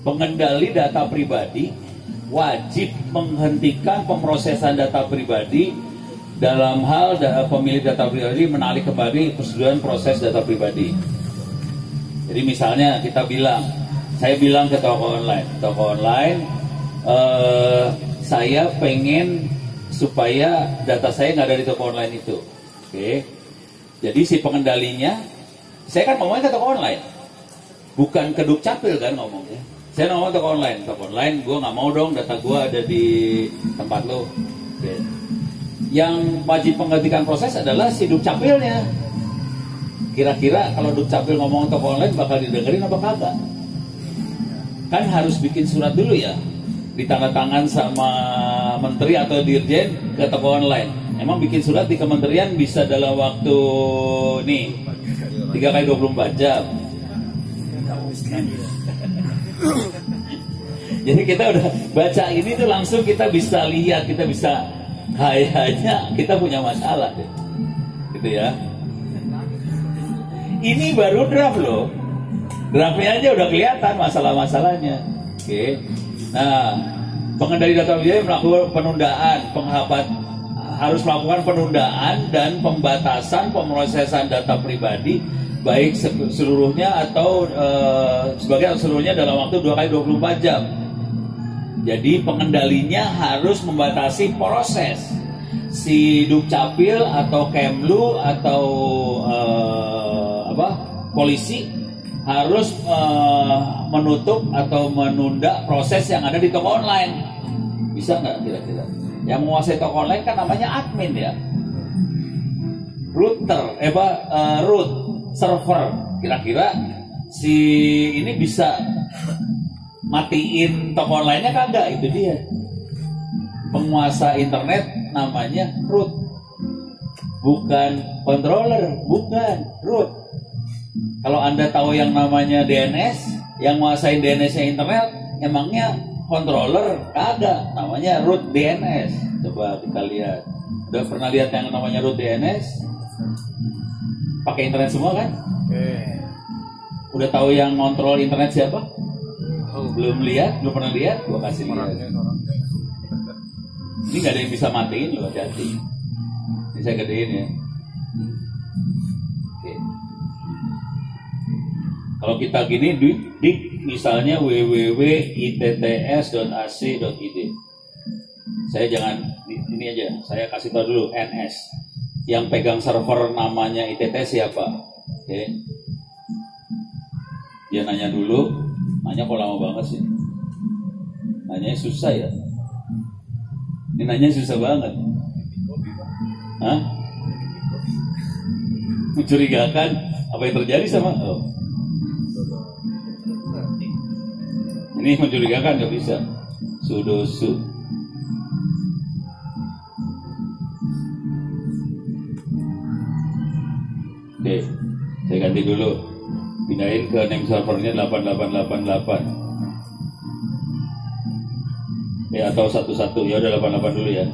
pengendali data pribadi wajib menghentikan pemrosesan data pribadi dalam hal pemilik data pribadi menarik kembali persetujuan proses data pribadi. Jadi misalnya saya bilang ke toko online, saya pengen supaya data saya nggak ada di toko online itu. Oke. Jadi si pengendalinya, saya kan ngomongnya ke toko online, bukan ke Dukcapil kan ngomongnya. Saya ngomong toko online, gue nggak mau dong data gue ada di tempat lo. Oke. Yang wajib menghentikan proses adalah si Dukcapilnya. Kira-kira kalau Dukcapil ngomong toko online bakal didengerin apa kagak? Kan harus bikin surat dulu ya, ditandatangan sama menteri atau dirjen ke toko online. Emang bikin surat di kementerian bisa dalam waktu 3 kali 24 jam. Jadi kita udah baca ini tuh langsung kita bisa lihat, kita bisa kayaknya kita punya masalah deh. Gitu ya. Ini baru draft loh. Draftnya aja udah kelihatan masalah-masalahnya. Oke. Nah, pengendali data pribadi melakukan penundaan, harus melakukan penundaan dan pembatasan pemrosesan data pribadi baik seluruhnya atau sebagian seluruhnya dalam waktu 2 kali 24 jam. Jadi pengendalinya harus membatasi proses. Si Dukcapil atau Kemlu atau polisi harus menutup atau menunda proses yang ada di toko online. Bisa nggak kira-kira? Yang menguasai toko online kan namanya admin ya. Root server. Kira-kira si ini bisa matiin toko online-nya kagak? Itu dia. Penguasa internet namanya root. Bukan controller, bukan root. Kalau Anda tahu yang namanya DNS, yang menguasai DNS-nya internet, emangnya controller? Kagak, namanya root DNS. Coba kita lihat. Udah pernah lihat yang namanya root DNS? Pakai internet semua kan? Udah tahu yang kontrol internet siapa? Belum lihat? Belum pernah lihat? Gua kasih lihat. Ini gak ada yang bisa matiin loh, hati-hati. Ini saya gedein ya. Oke. Kalau kita gini, dik misalnya www.itts.ac.id. Saya jangan, ini aja, saya kasih tahu dulu, NS. Yang pegang server namanya ITTS siapa? Oke. Dia nanya dulu, nanya kok lama banget sih? Nanya susah ya? Ini nanya susah banget. Hah? Mencurigakan apa yang terjadi sama? Oh. Ini mencurigakan, nggak bisa. Sudosu. Oke, saya ganti dulu. Pindahin ke name servernya 8888. Atau 11. Ya udah 88 dulu ya.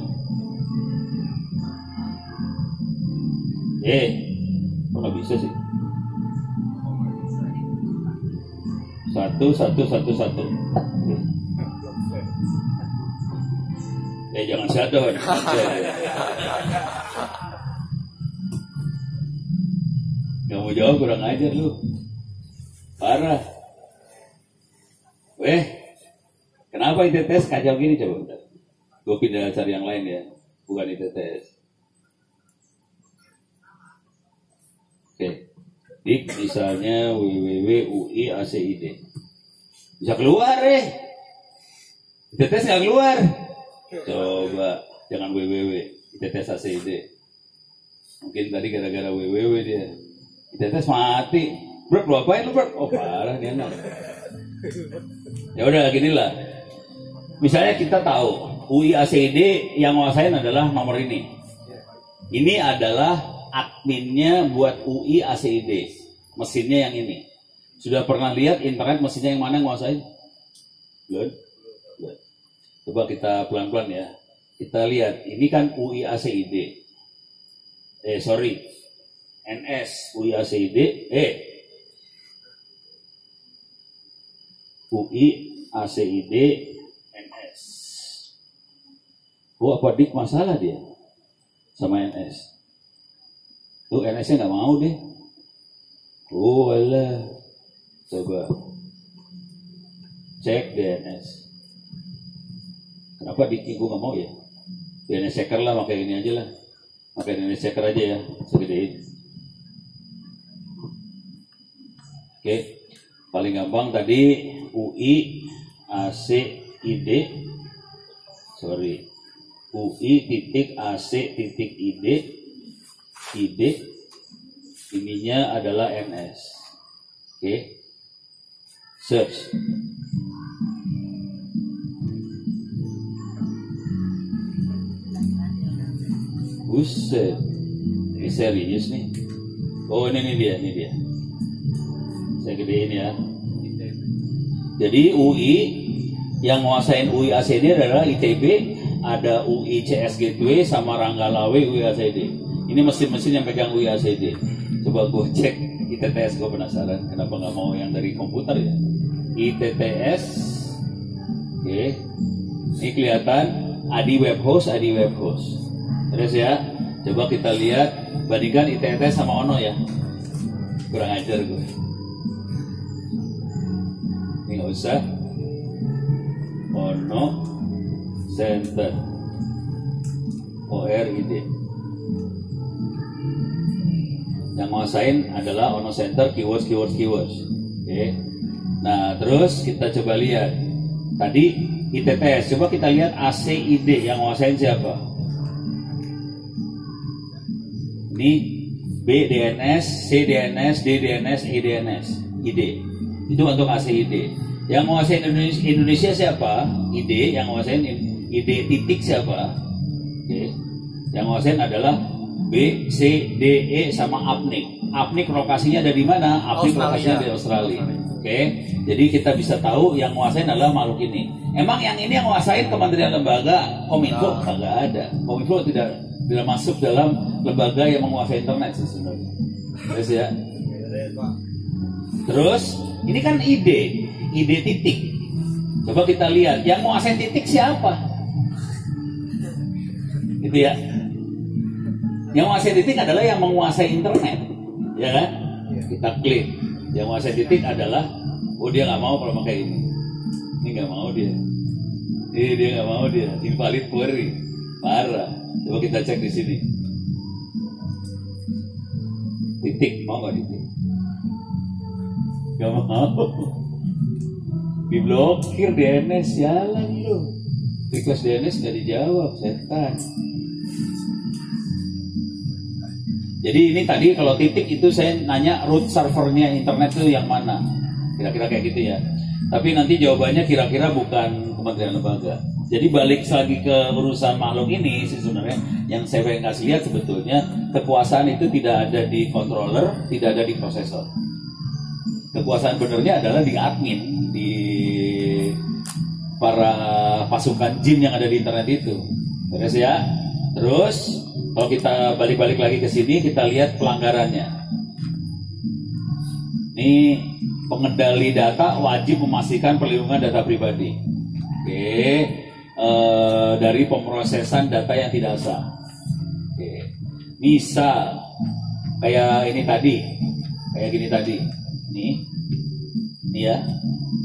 Kok nggak bisa sih? 1111. Jangan shutdown. Gak mau jawab, kurang ajar lu. Parah. Kenapa ITTS kacau gini? Coba bentar. Gue pindah cari yang lain ya. Bukan ITTS. Oke. Dik misalnya www.ui.ac.id. Bisa keluar ITTS nggak keluar. Coba jangan www. ITTS.ac.id. Mungkin tadi gara-gara www dia. ITTS mati. Bro, lu apain lu bro? Oh parah dia anak. Ya udah ginilah. Misalnya kita tahu UI.ac.id yang nguasain adalah nomor ini. Ini adalah adminnya buat UI.ac.id. Mesinnya yang ini. Sudah pernah lihat internet mesinnya yang mana yang nguasain? Belum? Coba kita pelan-pelan ya. Kita lihat, ini kan UI.ac.id. NS UI.ac.id. UI ACID NS. Oh, apa dik masalah dia sama NS? Tuh NS-nya nggak mau deh. Oh alah, coba cek DNS. Kenapa dik gue nggak mau ya? DNS checker lah, pakai ini aja lah. Pakai DNS checker aja ya, segedein. Oke, paling gampang tadi UI ACID, UI titik AC titik ID, ininya adalah NS. Oke, search. Buset, ini serius nih. Oh ini dia. Saya gedein ya. Jadi UI yang nguasain UI ACD adalah ITB, ada UI CS Gateway sama Ranggalawe UI ACD. Ini mesin-mesin yang pegang UI ACD. Coba gue cek ITTS, gue penasaran kenapa nggak mau yang dari komputer ya. ITTS, oke. Ini kelihatan AD Web Host. Terus ya, coba kita lihat bandingkan ITTS sama Ono ya. Kurang ajar gue. Ini nggak usah. Ono Center ORID. Yang nguasain adalah Ono Center keywords. Oke. Nah, terus kita coba lihat. Tadi ITTS, coba kita lihat ACID yang nguasain siapa? Ini B DNS, C DNS, D DNS, E DNS, ID. Itu untuk ACID. Yang menguasai Indonesia siapa? ID. Yang menguasai ID titik siapa? Oke. Yang menguasai adalah B, C, D, E sama APNIC. APNIC lokasinya ada di mana? APNIC lokasinya di Australia. Oke. Jadi kita bisa tahu yang menguasai adalah makhluk ini. Emang yang ini yang menguasai kementerian lembaga Kominfo? Nggak ada. Kominfo tidak masuk dalam lembaga yang menguasai internet sebenarnya. Terus ya. Terus ini kan ide titik. Coba kita lihat yang menguasai titik siapa? Gitu ya. Yang menguasai titik adalah yang menguasai internet, ya kan? Kita klik. Yang menguasai titik adalah, oh dia nggak mau kalau pakai ini. Ini nggak mau dia. Dia nggak mau dia. Invalid query. Parah. Coba kita cek di sini. Titik, mau nggak titik? Gak mau. Diblokir DNS, jalan lu. Request DNS nggak dijawab, setan. Jadi ini tadi kalau titik itu saya nanya root servernya internet itu yang mana? Kira-kira kayak gitu ya. Tapi nanti jawabannya kira-kira bukan Kementerian Lembaga. Jadi balik lagi ke urusan makhluk ini sih sebenarnya yang saya pengen kasih lihat sebetulnya kekuasaan itu tidak ada di controller, tidak ada di prosesor. Kekuasaan benernya adalah di admin, di para pasukan jin yang ada di internet itu. Terus ya. Terus kalau kita balik-balik lagi ke sini kita lihat pelanggarannya. Ini pengendali data wajib memastikan perlindungan data pribadi. Oke. Dari pemrosesan data yang tidak sah. Oke. Misal kayak ini tadi, kayak gini tadi. Ini ya.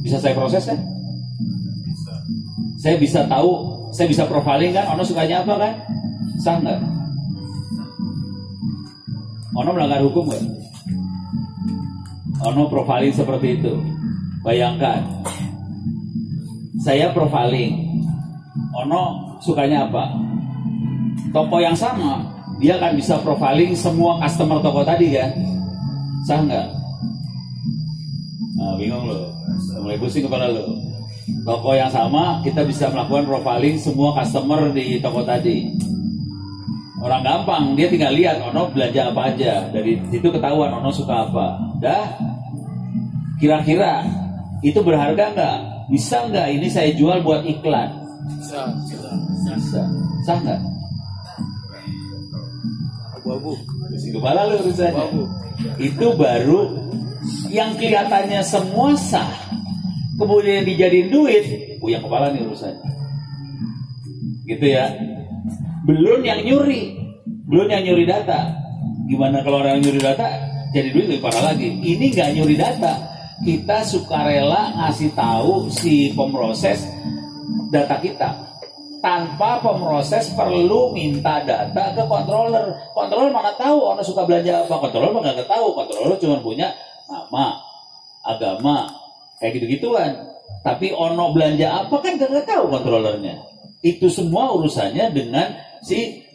Bisa saya proses kan? Bisa. Saya bisa tahu, saya bisa profiling kan? Ono sukanya apa kan? Sah nggak? Ono melanggar hukum nggak? Ono profiling seperti itu. Bayangkan, saya profiling. Ono sukanya apa? Toko yang sama, dia akan bisa profiling semua customer toko tadi kan? Sah nggak? Nah, bingung loh, mulai pusing kepala lo. Toko yang sama, kita bisa melakukan profiling semua customer di toko tadi. Orang gampang, dia tinggal lihat Ono belanja apa aja. Dari situ ketahuan Ono suka apa. Dah, kira-kira itu berharga nggak? Bisa nggak ini saya jual buat iklan? Bisa. Sah nggak? Abu-abu. Kepala lu urusannya. Itu baru yang kelihatannya semua sah. kemudian dijadiin duit, puyeng kepala nih urusannya. Gitu ya. Belum yang nyuri data. Gimana kalau orang nyuri data jadi duit lebih parah lagi. Ini nggak nyuri data, kita sukarela ngasih tahu si pemroses data kita. Tanpa pemroses perlu minta data ke controller. Controller mana tahu orang suka belanja apa? Controller mah nggak tahu. Controller cuma punya nama, agama, kayak gitu-gituan. Tapi ono belanja apa kan nggak tahu controllernya. Itu semua urusannya dengan si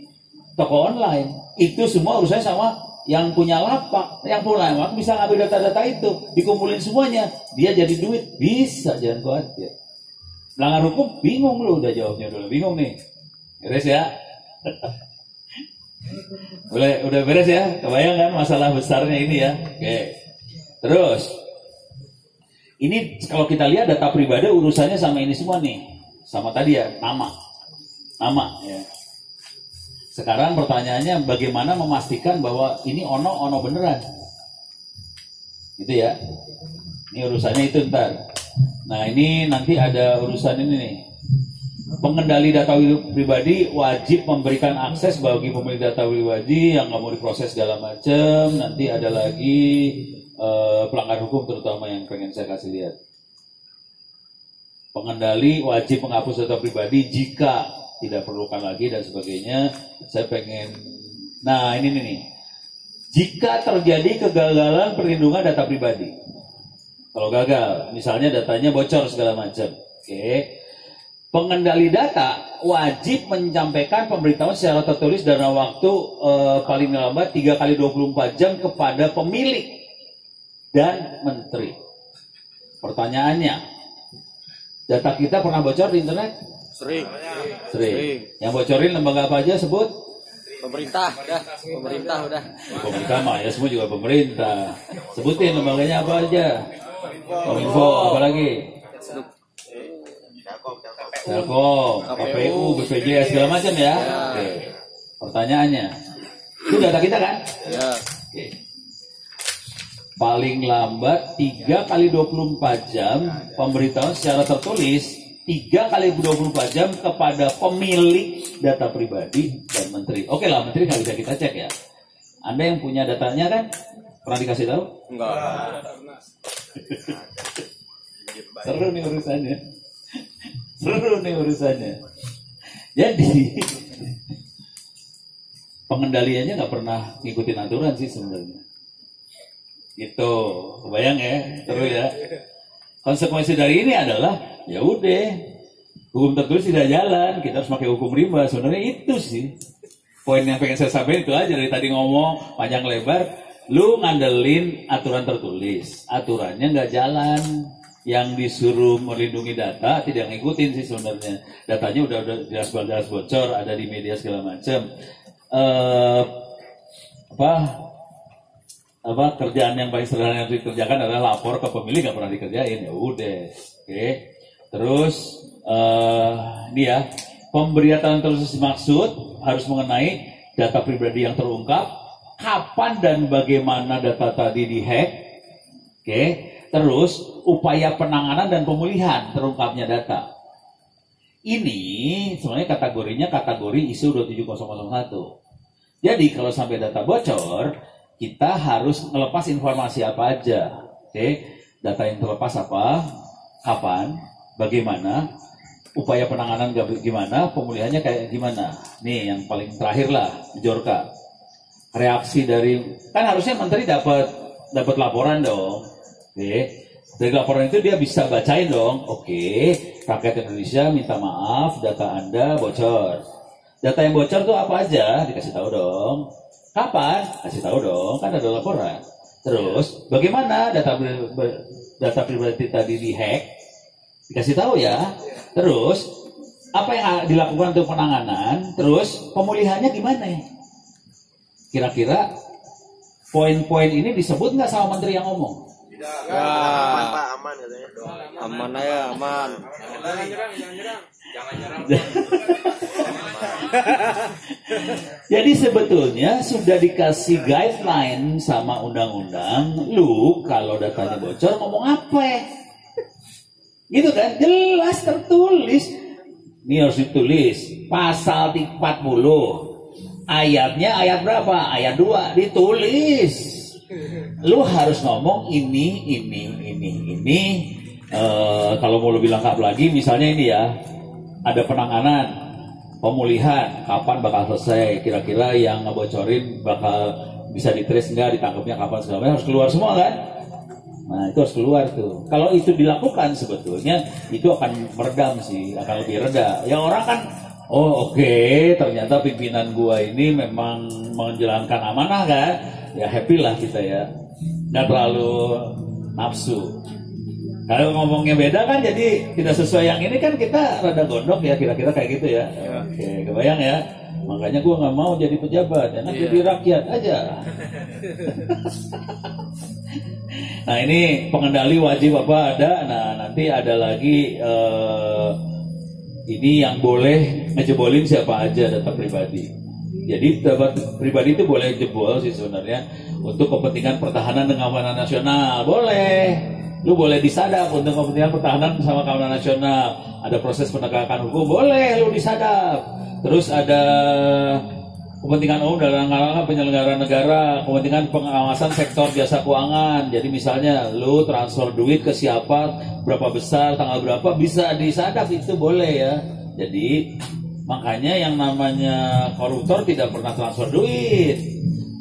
toko online. Itu semua urusannya sama yang punya lapak. Yang punya lapak bisa ngambil data-data itu, dikumpulin semuanya, dia jadi duit. Bisa, jangan khawatir. Melanggar hukum, bingung lu udah jawabnya dulu. Bingung nih. Beres ya? Udah beres ya? Kebayang kan masalah besarnya ini ya? Oke. Terus, ini kalau kita lihat data pribadi urusannya sama ini semua nih. Sama tadi ya, nama ya. Sekarang pertanyaannya bagaimana memastikan bahwa ini ono beneran, gitu ya. Ini urusannya itu ntar. Nah ini nanti ada urusan ini nih. Pengendali data pribadi wajib memberikan akses bagi pemilik data pribadi yang nggak mau diproses segala macam. Nanti ada lagi pelanggar hukum terutama yang pengen saya kasih lihat. Pengendali wajib menghapus data pribadi jika tidak perlukan lagi dan sebagainya. Saya pengen, nah ini nih, jika terjadi kegagalan perlindungan data pribadi, kalau gagal, misalnya datanya bocor segala macam, oke. Pengendali data wajib menyampaikan pemberitahuan secara tertulis dalam waktu paling lambat 3 kali 24 jam kepada pemilik dan menteri. Pertanyaannya, data kita pernah bocor di internet? Sering. Yang bocorin lembaga apa aja sebut? Pemerintah udah. Pemerintah mah ya semua juga pemerintah. Sebutin lembaganya apa aja? Kominfo, apa lagi? Telkom, KPU, BPJS segala macam ya. Oke. Pertanyaannya, itu data kita kan? Ya. Oke. Paling lambat 3 kali 24 jam pemberitahuan secara tertulis 3 kali 24 jam kepada pemilik data pribadi dan menteri. Oke lah, menteri nggak bisa kita cek ya. Anda yang punya datanya kan pernah dikasih tahu? Enggak. Seru nih urusannya. Jadi pengendaliannya nggak pernah ngikutin aturan sih sebenarnya. Itu, kebayang ya, seru ya. Konsekuensi dari ini adalah ya udah hukum tertulis tidak jalan, kita harus pakai hukum rimba. Sebenarnya itu sih poin yang pengen saya sampaikan, itu aja. Dari tadi ngomong panjang lebar, lu ngandelin aturan tertulis, aturannya nggak jalan, yang disuruh melindungi data tidak ngikutin sih sebenarnya. Datanya udah jelas bocor, ada di media segala macam. Kerjaan yang paling sederhana yang dikerjakan adalah lapor ke pemilik, nggak pernah dikerjain. Ya udah, oke. Terus dia pemberitaan terus maksud harus mengenai data pribadi yang terungkap, kapan dan bagaimana data tadi dihack, oke. Terus upaya penanganan dan pemulihan terungkapnya data. Ini sebenarnya kategorinya kategori ISO 27001. Jadi kalau sampai data bocor, kita harus melepas informasi apa aja, oke? Data yang terlepas apa, kapan, bagaimana, upaya penanganan gimana, pemulihannya kayak gimana. Nih yang paling terakhir lah, Jorka. Reaksi dari, kan harusnya menteri dapat laporan dong, oke? Dari laporan itu dia bisa bacain dong, oke? Rakyat Indonesia minta maaf, data Anda bocor. Data yang bocor tuh apa aja, dikasih tahu dong. Kapan? Kasih tahu dong, kan ada laporan. Terus, bagaimana data pribadi tadi dihack? Dikasih tahu ya. Terus, apa yang dilakukan untuk penanganan? Terus, pemulihannya gimana? Kira-kira poin-poin ini disebut nggak sama menteri yang ngomong? Tidak. Aman katanya. Aman aja, aman. Jangan nyerang. Jadi sebetulnya sudah dikasih guideline sama undang-undang, lu kalau datanya bocor ngomong apa ya? Gitu kan? Jelas tertulis. Ini harus ditulis. Pasal 40. Ayatnya ayat berapa? Ayat 2 ditulis. Lu harus ngomong ini. Kalau mau lebih lengkap lagi, misalnya ini ya, ada penanganan, pemulihan, kapan bakal selesai, kira-kira yang ngebocorin bakal bisa ditrace enggak, ditangkapnya kapan, segala macam harus keluar semua kan? Nah itu harus keluar tuh. Kalau itu dilakukan sebetulnya itu akan meredam sih, akan lebih reda. Yang orang kan, oh oke, ternyata pimpinan gua ini memang menjalankan amanah kan? Ya happy lah kita ya, nggak terlalu nafsu. Kalau ngomongnya beda kan jadi tidak sesuai yang ini kan kita rada gondok ya, kira-kira kayak gitu ya. Oke, kebayang ya. Makanya gue nggak mau jadi pejabat, enak jadi rakyat aja. Nah ini pengendali wajib apa ada. Nah nanti ada lagi ini yang boleh ngejebolin siapa aja data pribadi. Jadi data pribadi itu boleh jebol sih sebenarnya untuk kepentingan pertahanan dan keamanan nasional, boleh. Lu boleh disadap untuk kepentingan pertahanan sama keamanan nasional. Ada proses penegakan hukum, boleh lu disadap. Terus ada kepentingan umum dalam rangka penyelenggaraan negara, kepentingan pengawasan sektor jasa keuangan. Jadi misalnya lu transfer duit ke siapa, berapa besar, tanggal berapa, bisa disadap, itu boleh ya. Jadi makanya yang namanya koruptor tidak pernah transfer duit,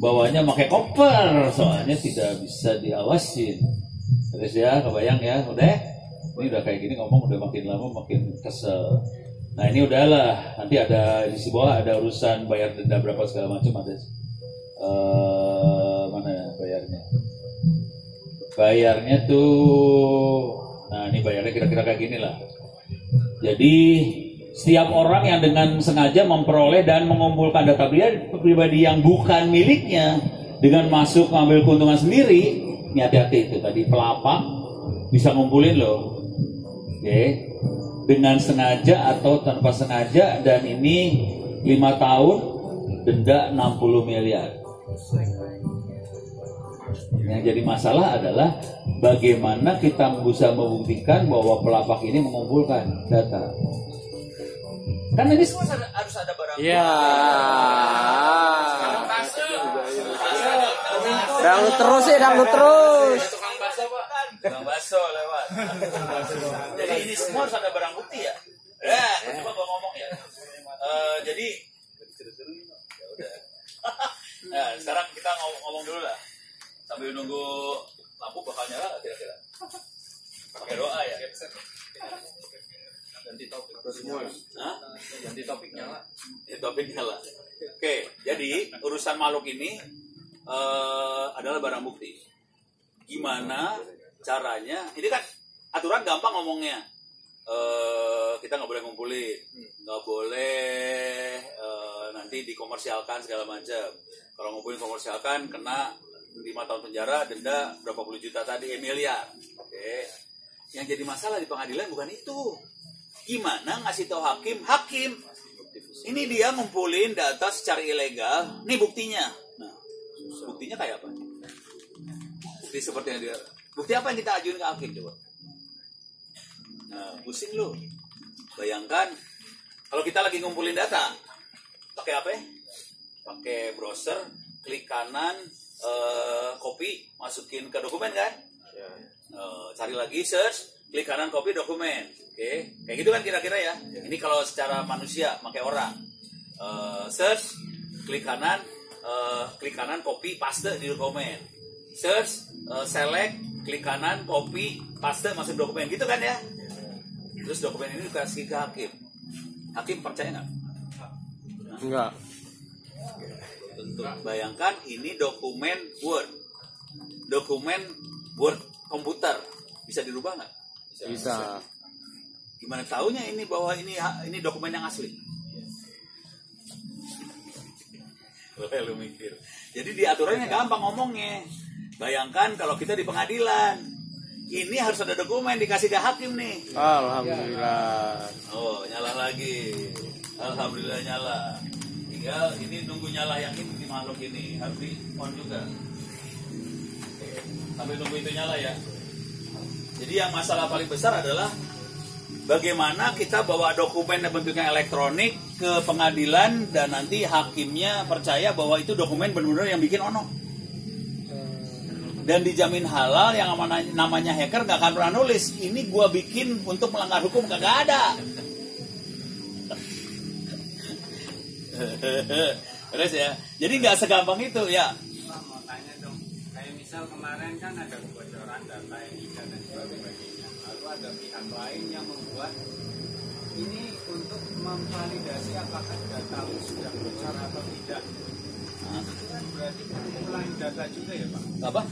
bawanya pakai koper, soalnya tidak bisa diawasin. Terus ya, kebayang ya, udah? Ini udah kayak gini ngomong udah makin lama makin kesel. Nah ini udahlah, nanti ada di bawah ada urusan bayar denda berapa segala macam ada. Mana ya bayarnya? Bayarnya tuh, nah ini bayarnya kira-kira kayak gini lah. Jadi setiap orang yang dengan sengaja memperoleh dan mengumpulkan data pribadi yang bukan miliknya dengan masuk mengambil keuntungan sendiri. Ini hati-hati itu tadi, pelapak bisa ngumpulin loh, oke, dengan sengaja atau tanpa sengaja, dan ini 5 tahun denda 60 miliar. Yang jadi masalah adalah bagaimana kita bisa membuktikan bahwa pelapak ini mengumpulkan data. Kan ini semua harus ada barang. Iya. Dangdut terus ya, dangdut terus. Tukang bakso Pak. Tukang bakso lewat. Jadi ini semua harus ada barang bukti ya. Ya, coba gua ngomong ya. Jadi ya udah. Nah, sekarang kita ngomong dulu lah. Sambil nunggu lampu bakal nyala nggak kira-kira? Pakai doa ya. Ganti topik semua. Hah? Ganti topik nyala. Ya, topik nyala. Oke, jadi urusan makhluk ini adalah barang bukti. Gimana caranya? Ini kan aturan gampang ngomongnya. Kita nggak boleh ngumpulin, nggak boleh nanti dikomersialkan segala macam. Kalau ngumpulin komersialkan kena 5 tahun penjara, denda berapa puluh juta tadi, miliar. Oke. Yang jadi masalah di pengadilan bukan itu. Gimana ngasih tahu hakim, ini dia ngumpulin data secara ilegal, nih buktinya. Nah, buktinya kayak apa? Bukti seperti yang dia. Bukti apa yang kita ajuin ke hakim coba? Nah, pusing lu. Bayangkan kalau kita lagi ngumpulin data, pakai apa? Pakai browser, klik kanan, copy, masukin ke dokumen kan? Cari lagi, search, klik kanan, copy dokumen. Oke, kayak gitu kan kira-kira ya. Ini kalau secara manusia, pakai orang. Search, klik kanan, copy, paste di dokumen. Search, select, klik kanan, copy, paste, masuk dokumen. Gitu kan ya. Terus dokumen ini dikasih ke hakim. Hakim percaya nggak? Enggak. Tentu. Bayangkan ini dokumen Word. Dokumen Word komputer. Bisa dirubah nggak? Bisa. Gimana taunya ini bahwa ini dokumen yang asli? Lu mikir. Jadi di aturannya gampang ngomongnya. Bayangkan kalau kita di pengadilan, ini harus ada dokumen dikasih ke hakim nih. Alhamdulillah. Oh, nyala lagi. Alhamdulillah nyala. Tinggal ini nunggu nyala yang ini di makhluk ini harus di on juga. Oke. Sambil nunggu itu nyala ya. Jadi yang masalah paling besar adalah bagaimana kita bawa dokumen yang bentuknya elektronik ke pengadilan dan nanti hakimnya percaya bahwa itu dokumen benar-benar yang bikin Ono. Dan dijamin halal, yang namanya hacker gak akan pernah nulis ini gua bikin untuk melanggar hukum, kagak ada. Terus ya, jadi nggak segampang itu ya. Pak, mau tanya dong, kayak misal kemarin kan ada kebocoran data NIK dan sebagainya, lalu ada pihak lain yang membuat ini untuk memvalidasi apakah data sudah bocor atau tidak. Itu kan berarti pengumpulan data juga ya Pak? Apa?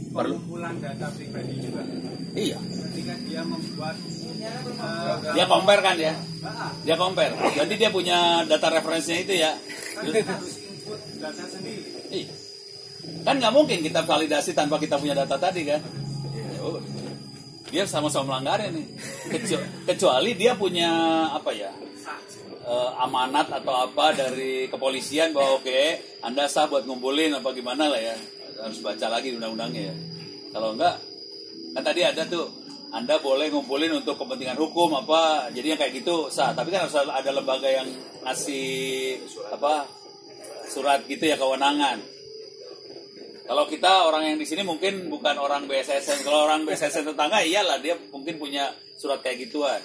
Pengumpulan data pribadi juga. Iya. Ketika dia membuat Dia compare kan ya? Dia compare. Jadi dia punya data referensinya itu ya. harus input data sendiri. Iya. Kan nggak mungkin kita validasi tanpa kita punya data tadi kan? Dia sama-sama melanggar nih. Kecuali dia punya apa ya? Amanat atau apa dari kepolisian bahwa oke, Anda sah buat ngumpulin apa gimana lah ya. Harus baca lagi undang-undangnya ya. Kalau enggak, kan tadi ada tuh Anda boleh ngumpulin untuk kepentingan hukum apa, jadi yang kayak gitu sah. Tapi kan harus ada lembaga yang ngasih apa surat gitu ya, kewenangan. Kalau kita orang yang di sini mungkin bukan orang BSSN. Kalau orang BSSN tetangga iyalah dia mungkin punya surat kayak gituan.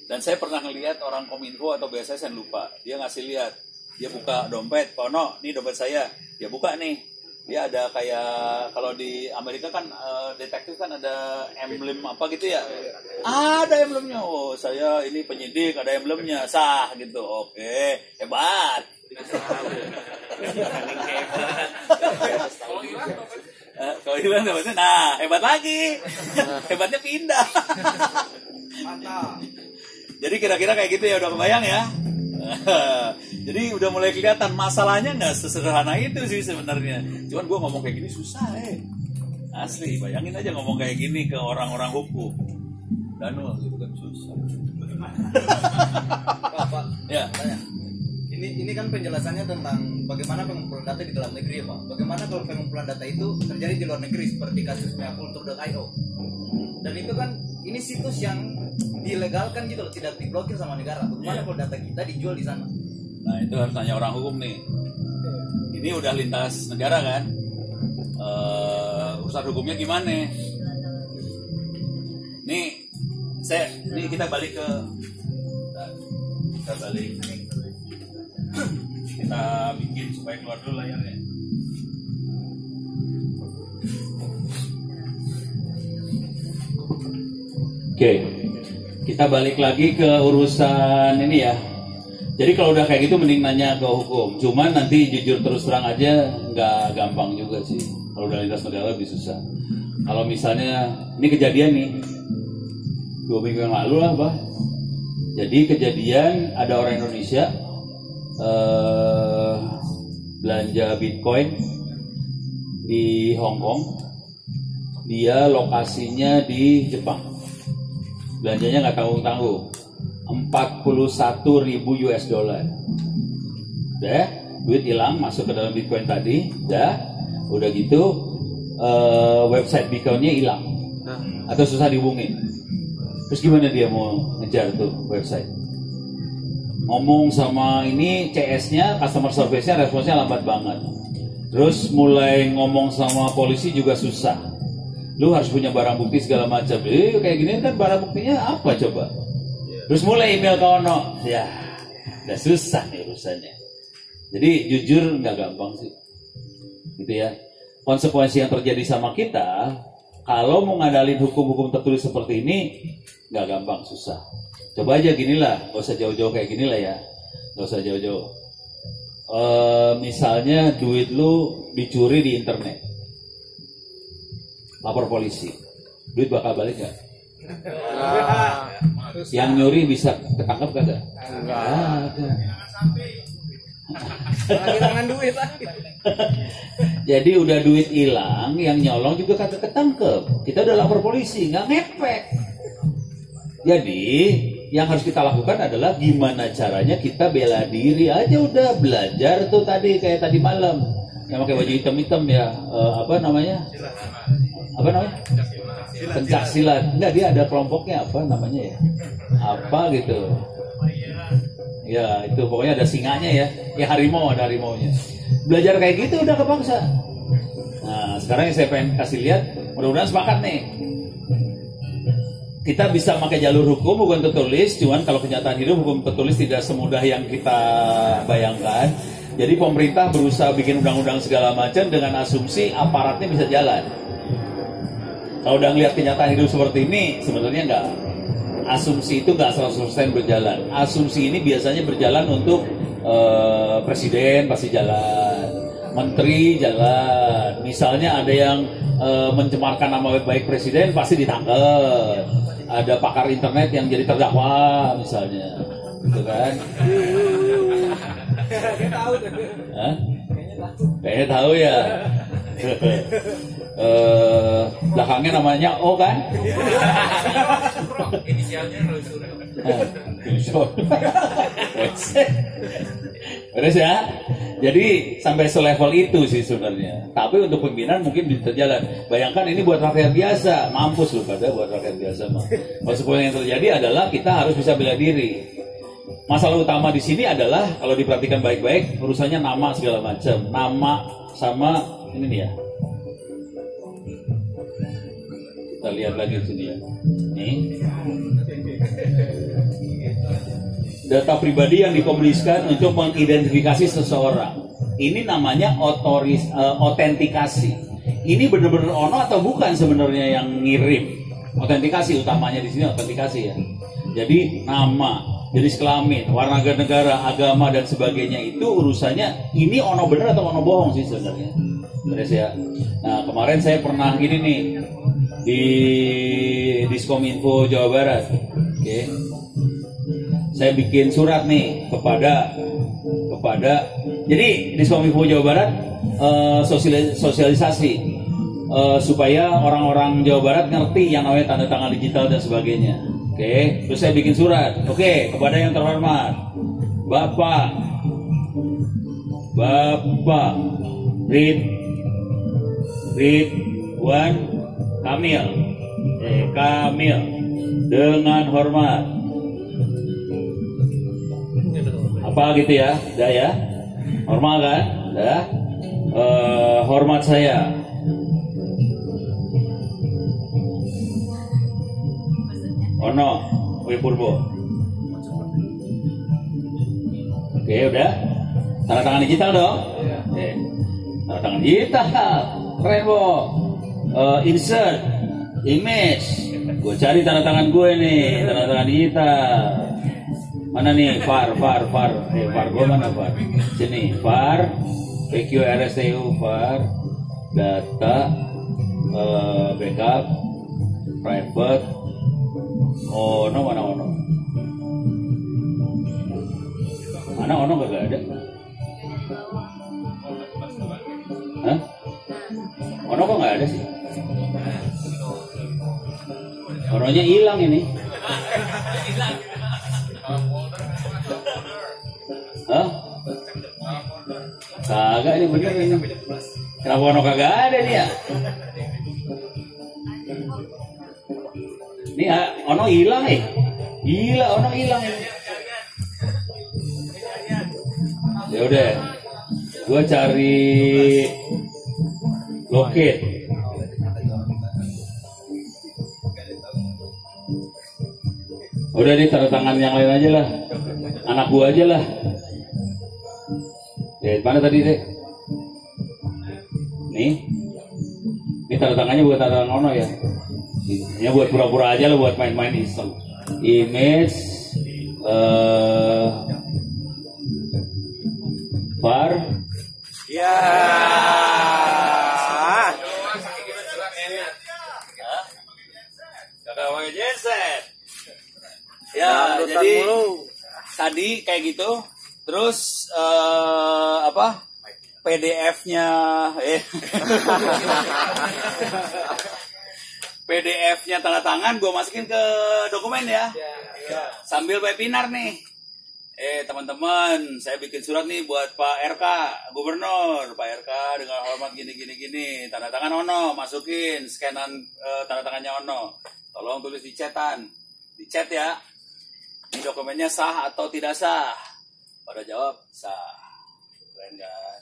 Dan saya pernah ngelihat orang Kominfo atau BSSN lupa, dia ngasih lihat, dia buka dompet, Pak Ono, ini dompet saya, dia buka nih, dia ada kayak kalau di Amerika kan detektif kan ada emblem apa gitu ya, ada emblemnya, oh saya ini penyidik, ada emblemnya, sah gitu, oke, hebat. Kalau Iwan dompetnya, nah hebat lagi, hebatnya pindah. Mantap. Jadi kira-kira kayak gitu ya, udah kebayang ya. Jadi udah mulai kelihatan masalahnya nggak sesederhana itu sih sebenarnya. Cuman gue ngomong kayak gini susah asli, bayangin aja ngomong kayak gini ke orang-orang hukum. Danul gitu kan susah. Pak, Ya. ini kan penjelasannya tentang bagaimana pengumpulan data di dalam negeri ya Pak. Bagaimana kalau pengumpulan data itu terjadi di luar negeri seperti kasusnya kultur.io. Dan itu kan ini situs yang dilegalkan gitu loh, tidak diblokir sama negara. Bagaimana kalau data kita dijual di sana? Nah itu harus tanya orang hukum nih. Ini udah lintas negara kan. Urusan hukumnya gimana? Nih, kita balik ke kita bikin supaya keluar dulu layarnya. Oke, kita balik lagi ke urusan ini ya. Jadi kalau udah kayak gitu mending nanya ke hukum. Cuman nanti jujur terus terang aja nggak gampang juga sih. Kalau udah lintas negara lebih susah. Kalau misalnya ini kejadian nih 2 minggu yang lalu lah Pak. Jadi kejadian ada orang Indonesia belanja Bitcoin di Hong Kong. Dia lokasinya di Jepang. Belanjanya nggak tanggung-tanggung, 41.000 US dollar. Udah, duit hilang masuk ke dalam Bitcoin tadi, udah gitu website Bitcoinnya hilang atau susah dihubungin. Terus gimana dia mau ngejar tuh website? Ngomong sama ini CS-nya, customer service-nya responsnya lambat banget. Terus mulai ngomong sama polisi juga susah. Lu harus punya barang bukti segala macam. Kayak gini kan barang buktinya apa coba? Terus mulai email ke Ono. Ya, udah susah nih urusannya. Jadi jujur nggak gampang sih. Gitu ya. Konsekuensi yang terjadi sama kita, kalau mau ngadalin hukum-hukum tertulis seperti ini, nggak gampang, susah. Coba aja ginilah, nggak usah jauh-jauh kayak gini lah ya. Nggak usah jauh-jauh. Misalnya duit lu dicuri di internet. Lapor polisi, duit bakal balik gak? Yang nyuri bisa ketangkap kagak? Enggak. Kehilangan duit lagi. Jadi udah duit hilang, yang nyolong juga kagak ketangkep. Kita udah lapor polisi, nggak ngepek. Jadi yang harus kita lakukan adalah gimana caranya kita bela diri aja, udah belajar tuh tadi kayak tadi malam yang pakai baju hitam-hitam ya, apa namanya? Pencak silat. Enggak, dia ada kelompoknya apa namanya ya? Apa gitu. Ya, itu pokoknya ada singanya ya. Ya harimau, ada harimaunya. Belajar kayak gitu udah kepaksa. Nah, sekarang yang saya pengen kasih lihat, mudah-mudahan sepakat nih. Kita bisa pakai jalur hukum bukan tertulis, cuman kalau kenyataan hidup hukum tertulis tidak semudah yang kita bayangkan. Jadi pemerintah berusaha bikin undang-undang segala macam dengan asumsi aparatnya bisa jalan. Kalau udah ngeliat kenyataan hidup seperti ini, sebenarnya enggak. Asumsi itu enggak 100% berjalan. Asumsi ini biasanya berjalan untuk presiden pasti jalan, menteri jalan. Misalnya ada yang mencemarkan nama baik presiden pasti ditangkap. Ada pakar internet yang jadi terdakwa misalnya, gitu kan? Hah? Kayaknya tahu ya. Belakangnya namanya O kan? Inisialnya Rosuryo. Beres ya? Jadi sampai selevel itu sih sebenarnya. Tapi untuk pembinaan mungkin bisa jalan. Bayangkan ini buat rakyat biasa, mampus lu pada buat rakyat biasa mah. Konsekuensi yang terjadi adalah kita harus bisa bela diri. Masalah utama di sini adalah kalau diperhatikan baik-baik urusannya nama segala macam. Nama sama ini nih ya. Kita lihat lagi di sini ya. Nih. Data pribadi yang dikomunikasikan untuk mengidentifikasi seseorang. Ini namanya otentikasi. Ini benar-benar ono atau bukan sebenarnya yang ngirim? Otentikasi utamanya di sini otentikasi ya. Jadi nama, jenis kelamin, warna negara, agama dan sebagainya itu urusannya ini ono benar atau ono bohong sih sebenarnya. Beres ya. Nah, kemarin saya pernah gini nih di Diskominfo Jawa Barat. Oke. Saya bikin surat nih kepada jadi Diskominfo Jawa Barat sosialisasi supaya orang-orang Jawa Barat ngerti yang namanya tanda tangan digital dan sebagainya. Oke, terus saya bikin surat. Oke, kepada yang terhormat Bapak Ridwan Kamil dengan hormat apa gitu ya, udah ya, normal kan, udah, hormat saya, Ono Wipurbo, oke udah, tanda tangan digital dong, oke. Tanda tangan digital, keren bo, insert, image, gue cari tanda tangan gue nih, tanda tangan digital. Mana nih var gue mana var? Sini var PQRSTU var data backup private ono mana ono gak ada? Hah? Ono kok nggak ada sih? Ononya hilang ini. Hah? Kagak ini bener ini. Kenapa ono kagak ada nih ya? Ini ono hilang Gila ono hilang ini. Ya udah. Gua cari locate. Udah deh tanda tangan yang lain aja lah. Anak gua aja lah. Ya, mana tadi deh? Nih. Ini tanda tangannya buat tanda tangan Ono ya. Ini buat pura-pura aja lah, buat main-main iseng. Image var Ya. Kakak mau genset. Ya, jadi tadi kayak gitu. Terus apa? PDF-nya PDF-nya tanda tangan gue masukin ke dokumen ya. Sambil webinar nih. Teman-teman, saya bikin surat nih buat Pak RK, Gubernur. Pak RK dengan hormat gini. Tanda tangan Ono, masukin scanan tanda tangannya Ono. Tolong tulis di chatan. Di chat ya. Ini dokumennya sah atau tidak sah? Pada jawab sah. Keren kan?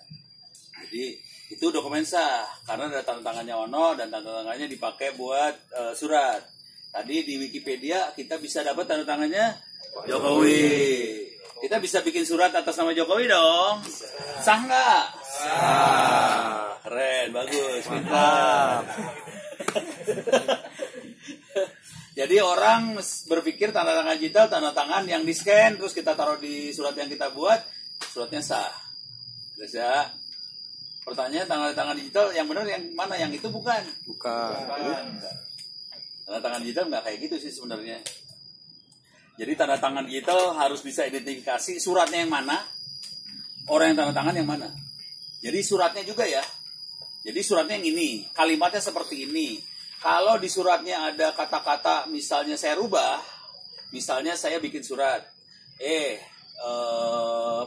Jadi itu dokumen sah karena ada tanda tangannya Ono dan tanda tangannya dipakai buat surat. Tadi di Wikipedia kita bisa dapat tanda tangannya Jokowi. Kita bisa bikin surat atas nama Jokowi dong. Sah nggak? Sah. Keren, bagus, pintar. Jadi orang berpikir tanda tangan digital, tanda tangan yang di scan, terus kita taruh di surat yang kita buat, suratnya sah. Terus ya, pertanyaan tanda tangan digital yang benar yang mana? Yang itu bukan? Bukan. Tanda tangan digital nggak kayak gitu sih sebenarnya. Jadi tanda tangan digital harus bisa identifikasi suratnya yang mana, orang yang tanda tangan yang mana. Jadi suratnya juga ya. Jadi suratnya yang ini, kalimatnya seperti ini. Kalau di suratnya ada kata-kata, misalnya saya rubah, misalnya saya bikin surat,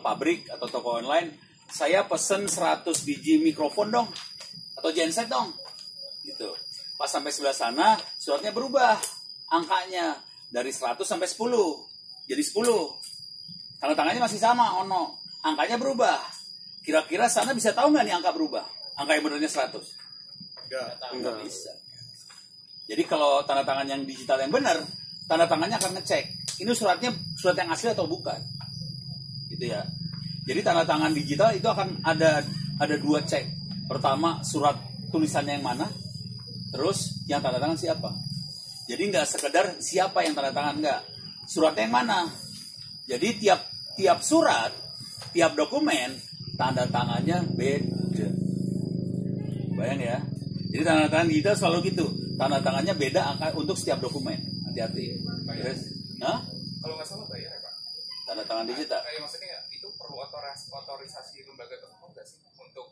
pabrik atau toko online, saya pesen 100 biji mikrofon dong, atau genset dong, gitu. Pas sampai sebelah sana, suratnya berubah, angkanya. Dari 100 sampai 10. Jadi 10. Tanda tangannya masih sama, Ono. Angkanya berubah. Kira-kira sana bisa tahu nggak nih angka berubah? Angka yang benarnya 100? Nggak bisa. Jadi kalau tanda tangan yang digital yang benar, tanda tangannya akan ngecek. Ini suratnya surat yang asli atau bukan? Gitu ya. Jadi tanda tangan digital itu akan ada 2 cek. Pertama, surat tulisannya yang mana? Terus yang tanda tangan siapa? Jadi nggak sekedar siapa yang tanda tangan, nggak. Suratnya yang mana? Jadi tiap surat, tiap dokumen, tanda tangannya beda. Bayang ya. Jadi tanda tangan digital selalu gitu. Tanda tangannya beda angka untuk setiap dokumen. Hati-hati. Terus, kalau nggak salah bayar ya Pak? Tanda tangan digital. Maksudnya itu perlu otorisasi lembaga tertentu nggak sih untuk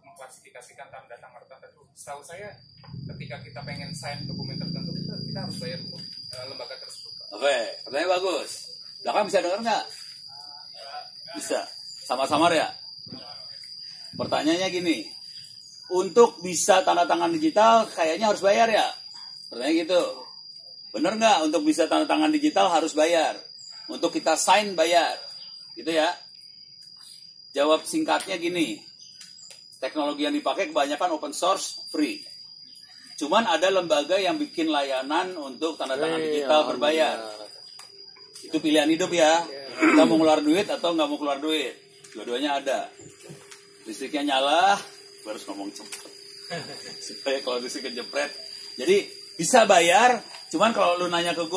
mengklasifikasikan tanda tangan tertentu? Setahu saya ketika kita pengen sign dokumen tertentu kita harus bayar untuk lembaga tersebut. Oke, pertanyaan bagus. Belakang bisa dengar nggak? Bisa. Sama-sama ya. Pertanyaannya gini. Untuk bisa tanda tangan digital kayaknya harus bayar ya? Pertanyaan gitu. Bener nggak untuk bisa tanda tangan digital harus bayar? Untuk kita sign bayar. Gitu ya. Jawab singkatnya gini. Teknologi yang dipakai kebanyakan open source, free. Cuman ada lembaga yang bikin layanan untuk tanda tangan digital berbayar. Itu pilihan hidup ya. Kita mau keluar duit atau nggak mau keluar duit. Dua-duanya ada. Listriknya nyala, harus ngomong cepet. Supaya kalau listriknya jepret. Jadi bisa bayar, cuman kalau lu nanya ke gue,